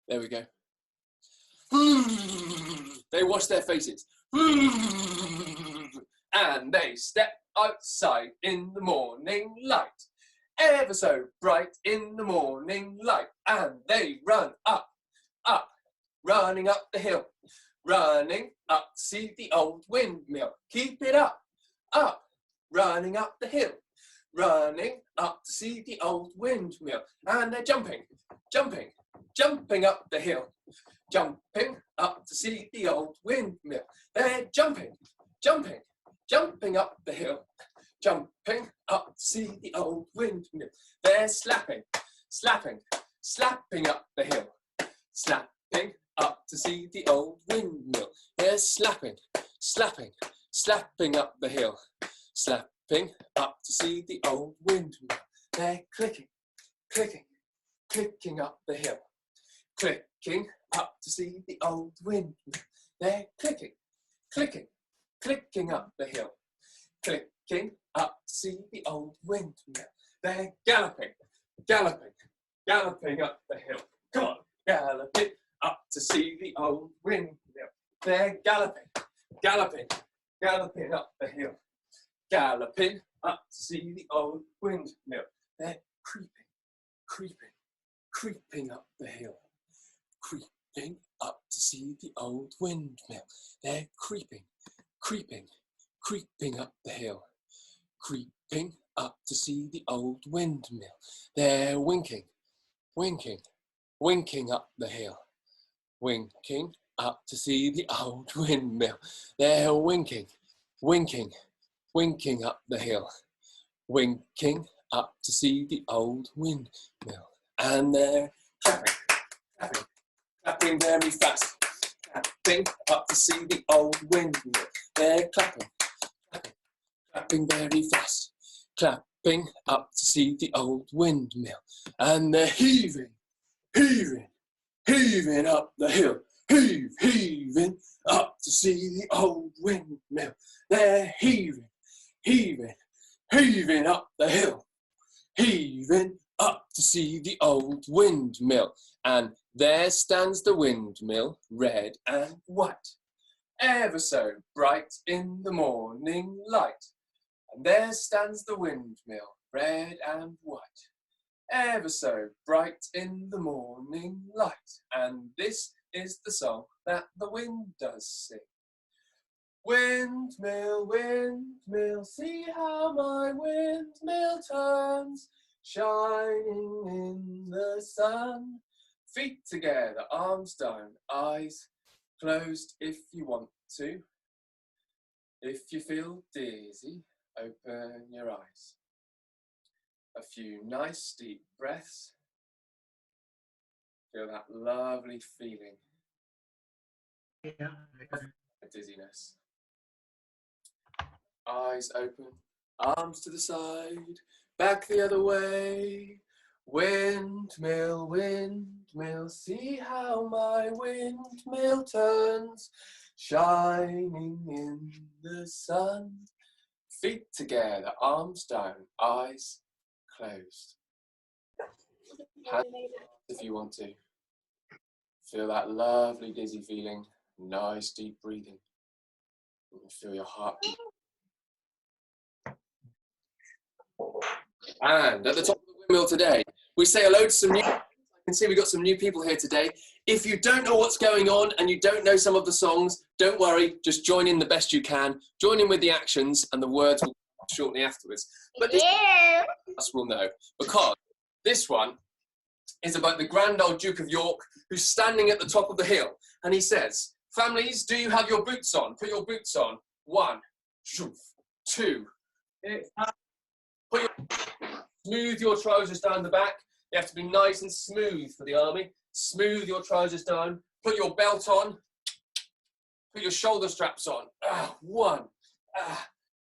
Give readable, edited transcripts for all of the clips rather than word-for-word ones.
There we go. They wash their faces. And they step outside in the morning light. Ever so bright in the morning light. And they run up, up, running up the hill. Running up to see the old windmill. Keep it up, up, running up the hill. Running up to see the old windmill. And they're jumping, jumping, jumping up the hill. Jumping up to see the old windmill. They're jumping, jumping, jumping up the hill. Jumping up to see the old windmill. They're slapping, slapping, slapping up the hill. Slapping up to see the old windmill. They're slapping, slapping, slapping up the hill. Slapping up to see the old windmill. They're clicking, clicking, clicking up the hill. Clicking up to see the old windmill. They're clicking, clicking, clicking up the hill. Clicking up to see the old windmill. They're galloping, galloping, galloping up the hill. Come on, galloping up to see the old windmill. They're galloping, galloping, galloping up the hill. Galloping up to see the old windmill. They're creeping, creeping, creeping up the hill. Creeping up to see the old windmill. They're creeping, creeping, creeping up the hill. Creeping up to see the old windmill. They're winking, winking, winking up the hill. Winking up to see the old windmill. They're winking, winking, winking up the hill. Winking up to see the old windmill. And they're clapping, clapping, clapping very fast. Clapping up to see the old windmill. They're clapping, clapping, clapping very fast. Clapping up to see the old windmill. And they're heaving, heaving, heaving up the hill. Heave, heaving up to see the old windmill. They're heaving, heaving, heaving up the hill. Heaving up to see the old windmill. And there stands the windmill, red and white, ever so bright in the morning light. And there stands the windmill, red and white, ever so bright in the morning light. And this is the song that the wind does sing. Windmill, windmill, see how my windmill turns, shining in the sun. Feet together, arms down, eyes closed if you want to. If you feel dizzy, open your eyes. A few nice deep breaths. Feel that lovely feeling. Yeah. Dizziness. Eyes open, arms to the side, back the other way. Windmill, windmill, see how my windmill turns, shining in the sun. Feet together, arms down, eyes closed. Hands if you want to. Feel that lovely dizzy feeling, nice deep breathing. Feel your heart beat. And at the top of the windmill today, we say hello to some new people. I can see we've got some new people here today. If you don't know what's going on and you don't know some of the songs, don't worry, just join in the best you can. Join in with the actions and the words will come shortly afterwards. But this us will know, because this one is about the grand old Duke of York who's standing at the top of the hill. And he says, families, do you have your boots on? Put your boots on. 1, 2. Smooth your trousers down the back. They have to be nice and smooth for the army. Smooth your trousers down. Put your belt on. Put your shoulder straps on. 1,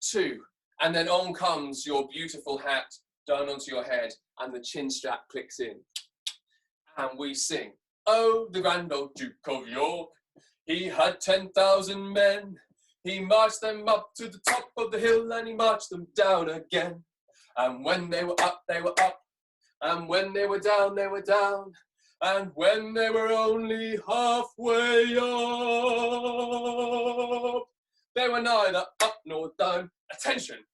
2. And then on comes your beautiful hat down onto your head and the chin strap clicks in. And we sing, oh, the grand old Duke of York. He had 10,000 men. He marched them up to the top of the hill and he marched them down again. And when they were up, they were up. And when they were down, they were down. And when they were only halfway up, they were neither up nor down. Attention.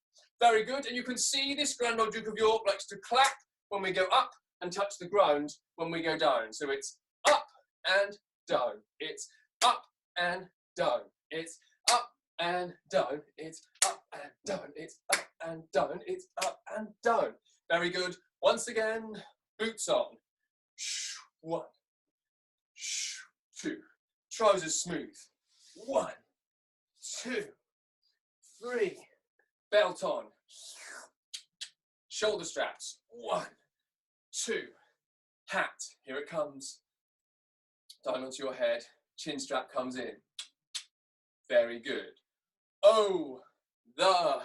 Very good. And you can see this Grand Old Duke of York likes to clap when we go up and touch the ground when we go down. So it's up and down. It's up and down. It's up and down. It's up and down. It's up and down. It's up and down. Very good. Once again, boots on. 1, 2. Trousers smooth. 1, 2, 3. Belt on. Shoulder straps. 1, 2. Hat. Here it comes. Down onto your head. Chin strap comes in. Very good. Oh, the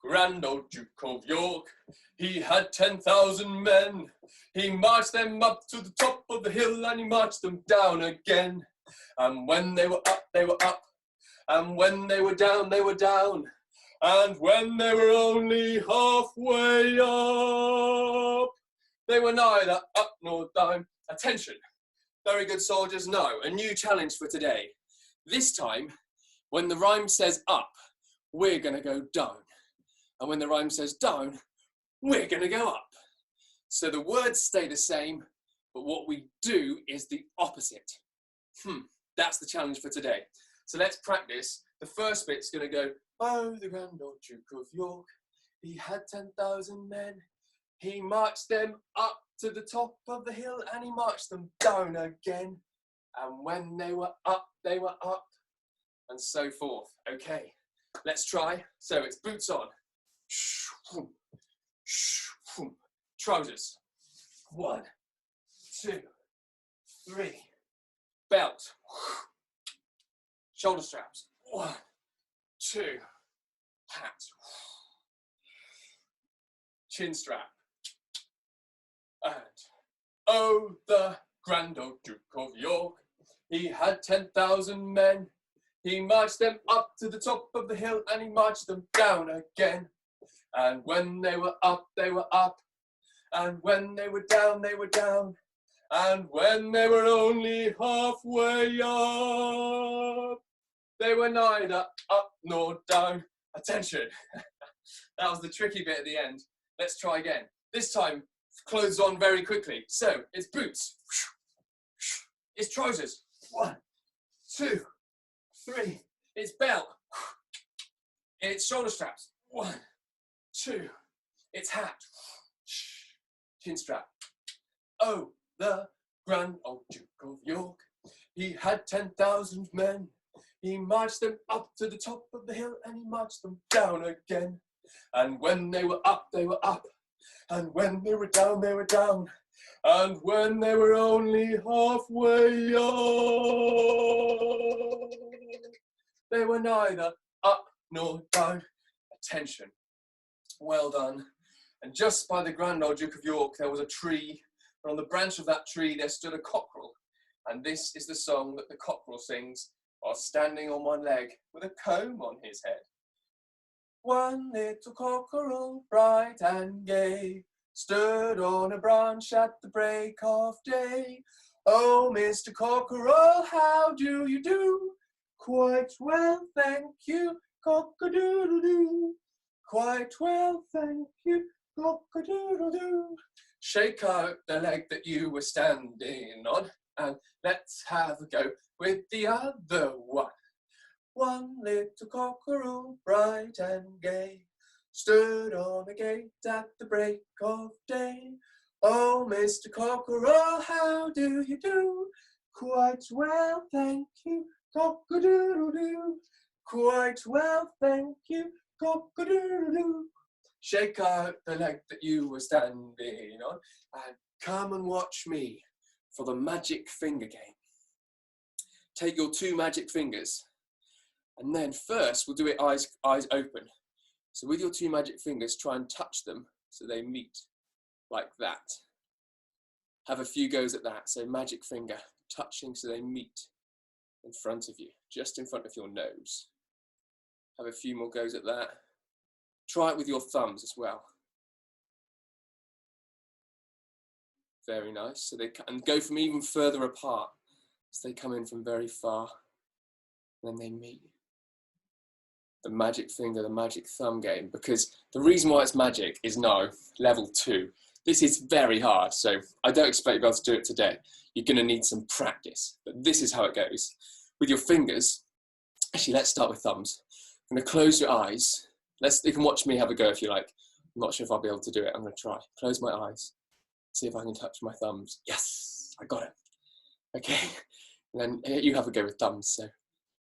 Grand Old Duke of York, he had 10,000 men. He marched them up to the top of the hill and he marched them down again. And when they were up, they were up. And when they were down, they were down. And when they were only halfway up, they were neither up nor down. Attention. Very good, soldiers. Now, a new challenge for today. This time, when the rhyme says up, we're going to go down. And when the rhyme says down, we're going to go up. So the words stay the same, but what we do is the opposite. That's the challenge for today. So let's practice. The first bit's going to go, oh, the Grand Old Duke of York, he had 10,000 men. He marched them up to the top of the hill and he marched them down again. And when they were up, and so forth. Okay, let's try. So it's boots on. Trousers. 1, 2, 3. Belt. Shoulder straps. 1, 2. Hat. Chin strap. And oh, the Grand Old Duke of York, he had 10,000 men. He marched them up to the top of the hill and he marched them down again. And when they were up, they were up. And when they were down, they were down. And when they were only halfway up, they were neither up nor down. Attention. That was the tricky bit at the end. Let's try again. This time, clothes on very quickly. So, it's boots. It's trousers. 1, 2, 3. It's belt. It's shoulder straps. 1, 2. It's hat. Chin strap. Oh, the Grand Old Duke of York, he had 10,000 men. He marched them up to the top of the hill and he marched them down again. And when they were up, they were up. And when they were down, they were down. And when they were only halfway up, they were neither up nor down. Attention. Well done. And just by the Grand Old Duke of York, there was a tree. And on the branch of that tree, there stood a cockerel. And this is the song that the cockerel sings while standing on one leg with a comb on his head. One little cockerel, bright and gay, stood on a branch at the break of day. Oh, Mr. Cockerel, how do you do? Quite well, thank you, cock-a-doodle-doo. Quite well, thank you, cock-a-doodle-doo. Shake out the leg that you were standing on, and let's have a go with the other one. One little cockerel, bright and gay, stood on a gate at the break of day. Oh, Mr. Cockerel, how do you do? Quite well, thank you, cock-a-doodle-doo. Quite well, thank you, cock-a-doodle-doo. Shake out the leg that you were standing on and come and watch me for the magic finger game. Take your 2 magic fingers and then first we'll do it eyes open. So with your 2 magic fingers, try and touch them so they meet like that. Have a few goes at that. So magic finger touching so they meet in front of you, just in front of your nose. Have a few more goes at that. Try it with your thumbs as well. Very nice. So they and go from even further apart. So they come in from very far. Then they meet. The magic finger, the magic thumb game. Because the reason why it's magic is now level 2. This is very hard. So I don't expect you to be able to do it today. You're going to need some practice. But this is how it goes. With your fingers, actually, let's start with thumbs. I'm going to close your eyes. You can watch me have a go if you like. I'm not sure if I'll be able to do it. I'm going to try. Close my eyes. See if I can touch my thumbs. Yes, I got it. Okay. And then you have a go with thumbs. So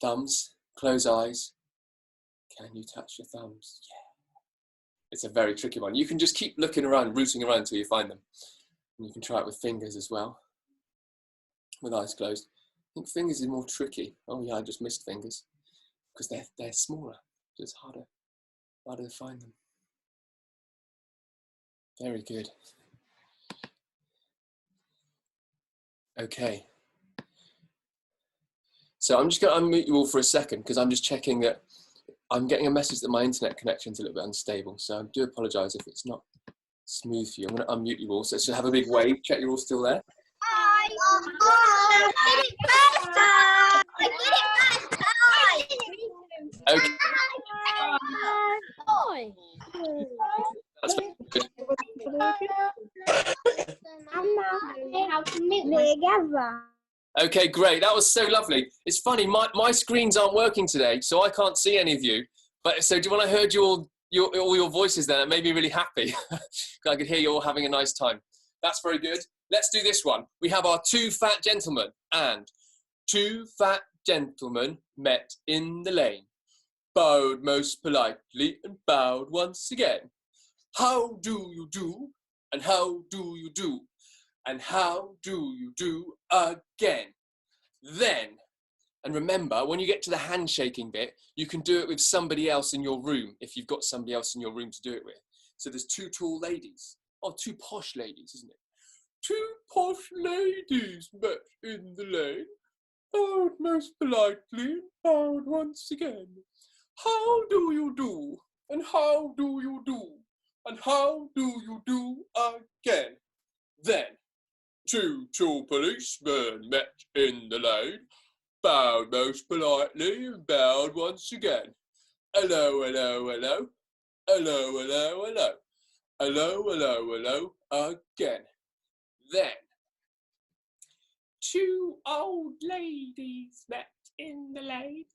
thumbs, close eyes. Can you touch your thumbs? Yeah. It's a very tricky one. You can just keep looking around, rooting around until you find them. And you can try it with fingers as well. With eyes closed. I think fingers is more tricky. Oh yeah, I just missed fingers. Because they're smaller. So it's harder to find them. Very good. Okay. So I'm just going to unmute you all for a second because I'm just checking that I'm getting a message that my internet connection's a little bit unstable. So I do apologise if it's not smooth for you. I'm going to unmute you all. So let's just have a big wave. Check you're all still there. I did it first time. I did it first time. Okay. That's very good. How to meet together. Okay, great. That was so lovely. It's funny, my screens aren't working today, so I can't see any of you. But so when I heard all your voices then, it made me really happy. I could hear you all having a nice time. That's very good. Let's do this one. We have our 2 fat gentlemen, and 2 fat gentlemen met in the lane, bowed most politely and bowed once again. How do you do? And how do you do? And how do you do again? Then, and remember, when you get to the handshaking bit, you can do it with somebody else in your room, if you've got somebody else in your room to do it with. So there's 2 tall ladies. Oh, 2 posh ladies, isn't it? 2 posh ladies met in the lane, bowed most politely, bowed once again. How do you do? And how do you do? And how do you do again? Then, 2 tall policemen met in the lane, bowed most politely and bowed once again. Hello, hello, hello. Hello, hello, hello. Hello, hello, hello, again. Then, 2 old ladies met in the lane,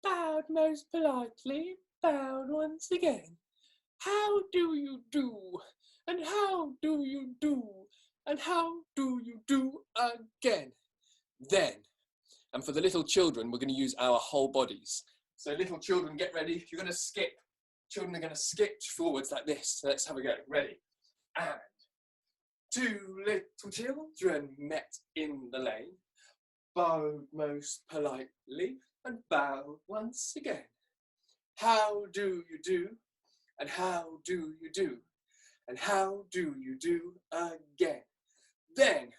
bowed most politely, bowed once again. How do you do? And how do you do? And how do you do again? Then, and for the little children, we're going to use our whole bodies. So little children, get ready. You're going to skip. Children are going to skip forwards like this. So let's have a go. Ready? And 2 little children met in the lane, bowed most politely and bowed once again. How do you do? And how do you do? And how do you do again? Then,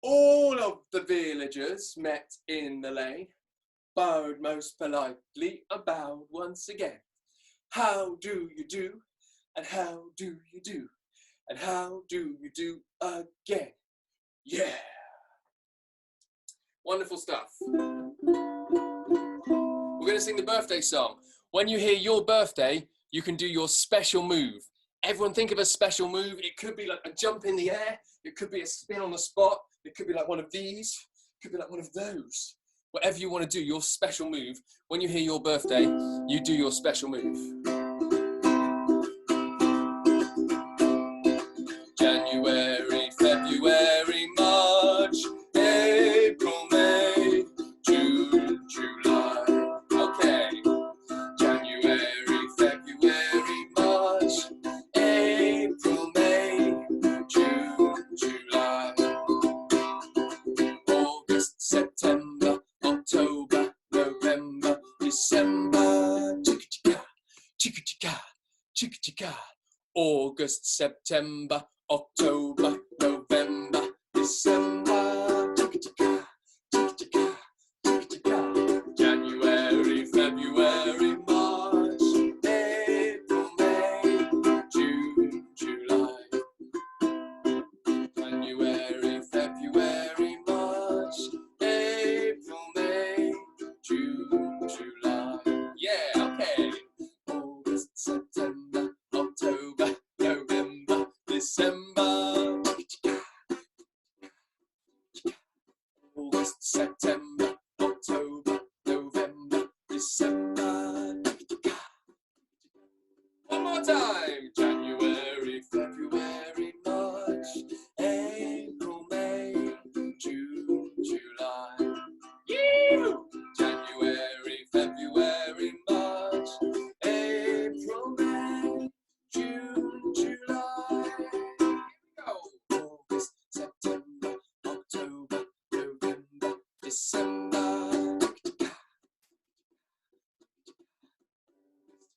all of the villagers met in the lane, bowed most politely and bowed once again. How do you do? And how do you do? And how do you do again? Yeah. Wonderful stuff. We're going to sing the birthday song. When you hear your birthday, you can do your special move. Everyone think of a special move. It could be like a jump in the air. It could be a spin on the spot. It could be like one of these. It could be like one of those. Whatever you want to do, your special move. When you hear your birthday, you do your special move. January, February, March, April, May, June, July. Okay. January, February, March, April, May, June, July. August, September, October, November, December. Chicka-chicka, chicka-chicka, chicka-chicka. August, September, October, November, December. Chicka-chicka, chicka-chicka, chicka-chicka. January, February, March, April, May, June, July. January, August, September, October, November, December. One more time. January, February, March, April, May, June, July. Yee-hoo! January, February, March, April, May, June, July. Here we go. August, September, October, November, December.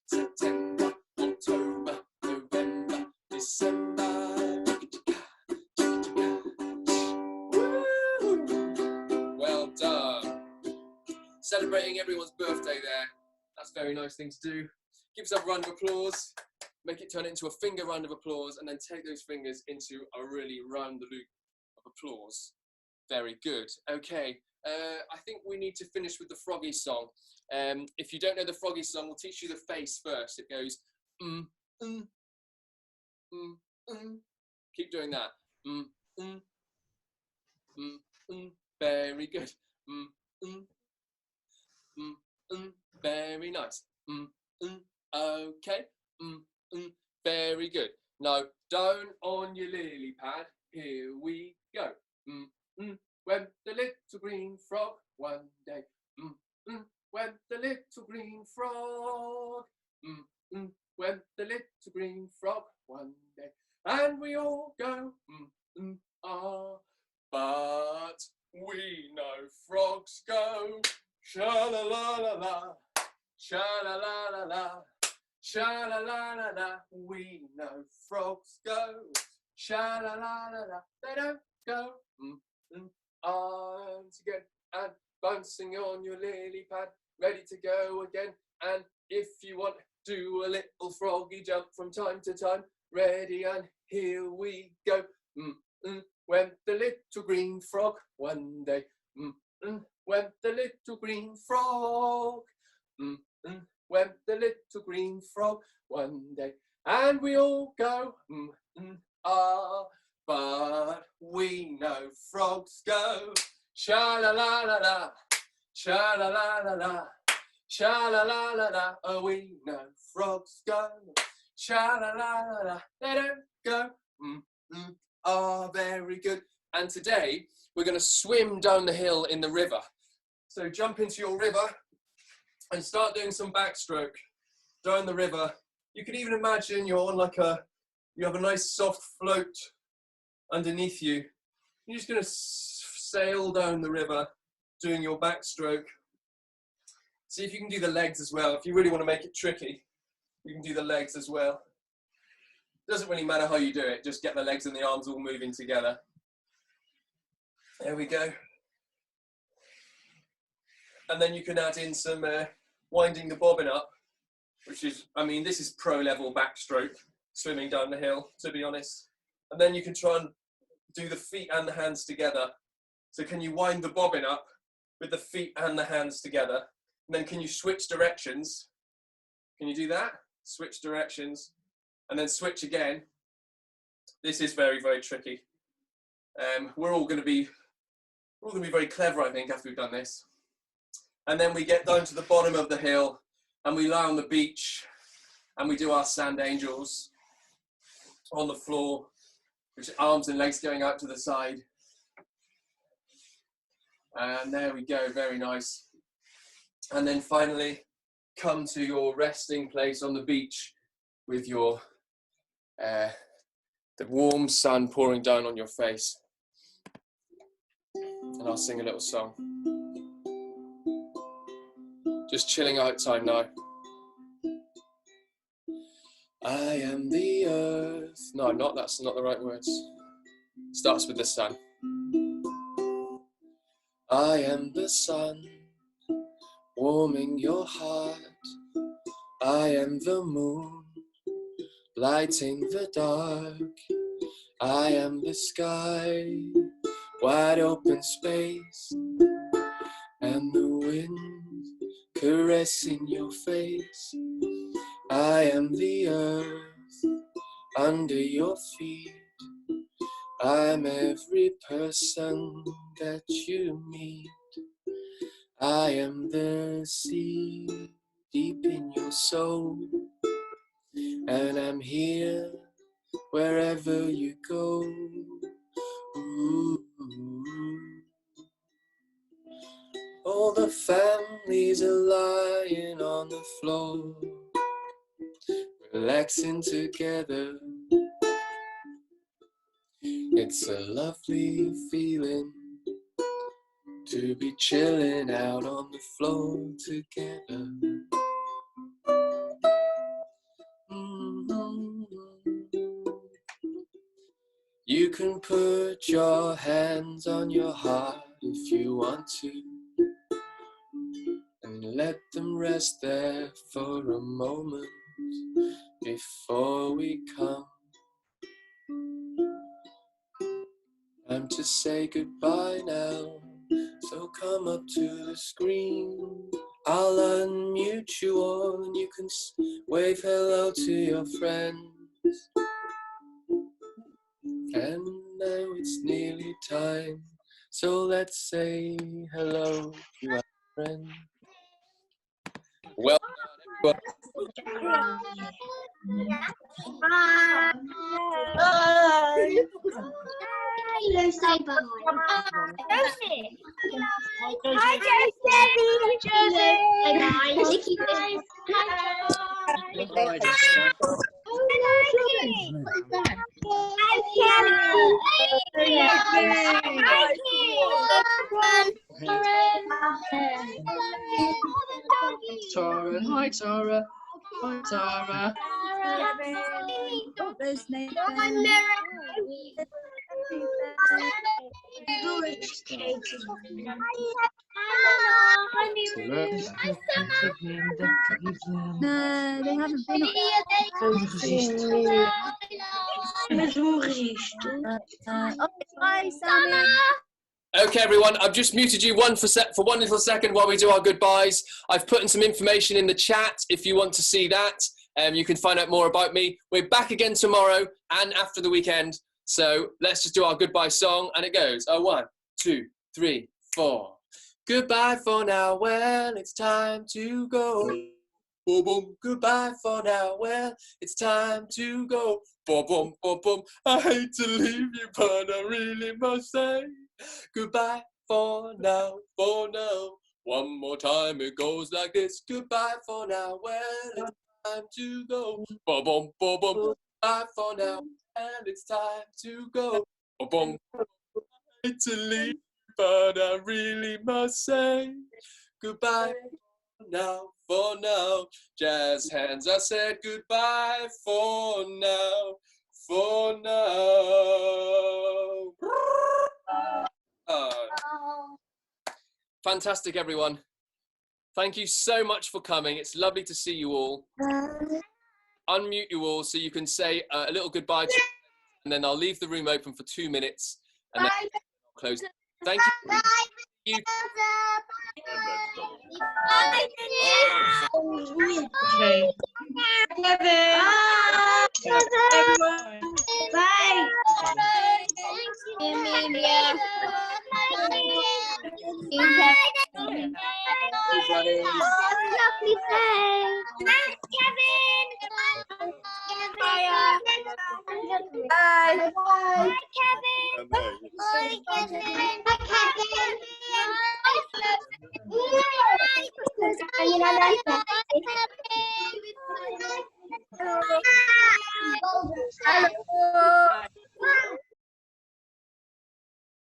September, October, November, December. Woo! Well done. Celebrating everyone's birthday there. That's a very nice thing to do. Give yourself a round of applause. Make it turn it into a finger round of applause, and then take those fingers into a really round the loop of applause. Very good. Okay, I think we need to finish with the Froggy song. If you don't know the Froggy song, we'll teach you the face first. It goes, Keep doing that. Very good. Very nice. Okay. Very good. Now, down on your lily pad. Here we go. When the little green frog one day. When the little green frog. When the little green frog one day. And we all go. But we know frogs go. Sha-la-la-la-la. Sha-la-la-la-la. Sha-la-la-la-la. We know frogs go. Sha-la-la-la-la. They don't go. Arms again and bouncing on your lily pad, ready to go again. And if you want, do a little froggy jump from time to time. Ready, and here we go. When the little green frog one day. When the little green frog. When the little green frog one day. And we all go. But we know frogs go. Sha-la-la-la-la. Sha-la-la-la-la. Sha-la-la-la-la. Oh, we know frogs go. Sha-la-la-la-la. They don't go. Very good. And today we're going to swim down the hill in the river. So jump into your river and start doing some backstroke down the river. You can even imagine you're on you have a nice soft float underneath you. You're just going to sail down the river doing your backstroke. See if you can do the legs as well. If you really want to make it tricky, you can do the legs as well. Doesn't really matter how you do it, just get the legs and the arms all moving together. There we go. And then you can add in some winding the bobbin up, which is, this is pro level backstroke, swimming down the hill, to be honest. And then you can try and do the feet and the hands together. So can you wind the bobbin up with the feet and the hands together? And then can you switch directions? Can you do that? Switch directions. And then switch again. This is very, very tricky. We're all going to be very clever, I think, after we've done this. And then we get down to the bottom of the hill and we lie on the beach and we do our sand angels on the floor, which arms and legs going out to the side. And there we go, very nice. And then finally, come to your resting place on the beach with your the warm sun pouring down on your face. And I'll sing a little song. Just chilling out time now. I am the earth. No, that's not the right words. Starts with the sun. I am the sun, warming your heart. I am the moon, lighting the dark. I am the sky, wide open space, and the wind caressing your face. I am the earth under your feet. I'm every person that you meet. I am the sea deep in your soul, and I'm here wherever you go. Ooh. All the families are lying on the floor, relaxing together. It's a lovely feeling to be chilling out on the floor together. You can put your hands on your heart if you want to, and let them rest there for a moment before we come. Time to say goodbye now, so come up to the screen. I'll unmute you all and you can wave hello to your friends. And now it's nearly time, so let's say hello to our friends. Well done, everyone. Say bye. Josie. Hi, Josie. Bye. Nikki. Bye. Tara. Hi, Tara. Hi, Tara. There's Nathan. No, they haven't been. Hi, Sammy. Okay, everyone, I've just muted you for one little second while we do our goodbyes. I've put in some information in the chat if you want to see that. You can find out more about me. We're back again tomorrow and after the weekend. So let's just do our goodbye song. And it goes, 1, 2, 3, 4. Goodbye for now, well, it's time to go. Boom, boom. Goodbye for now, well, it's time to go. Boom, boom, boom, boom. I hate to leave you, but I really must say goodbye for now, for now. One more time, it goes like this. Goodbye for now, well, it's time to go. Boom, boom, boom, boom. Goodbye for now, and it's time to go. Boom, boom. I hate to leave, but I really must say goodbye for now. Jazz hands, I said goodbye for now, for now. Fantastic, everyone. Thank you so much for coming. It's lovely to see you all. Unmute you all so you can say a little goodbye to, and then I'll leave the room open for 2 minutes and then I'll close. Thank you. Okay. Bye. Emilia. Lovely thing. Kevin. Bye. Bye. Bye, Kevin. Bye, Kevin. Bye, Kevin. Bye, Kevin.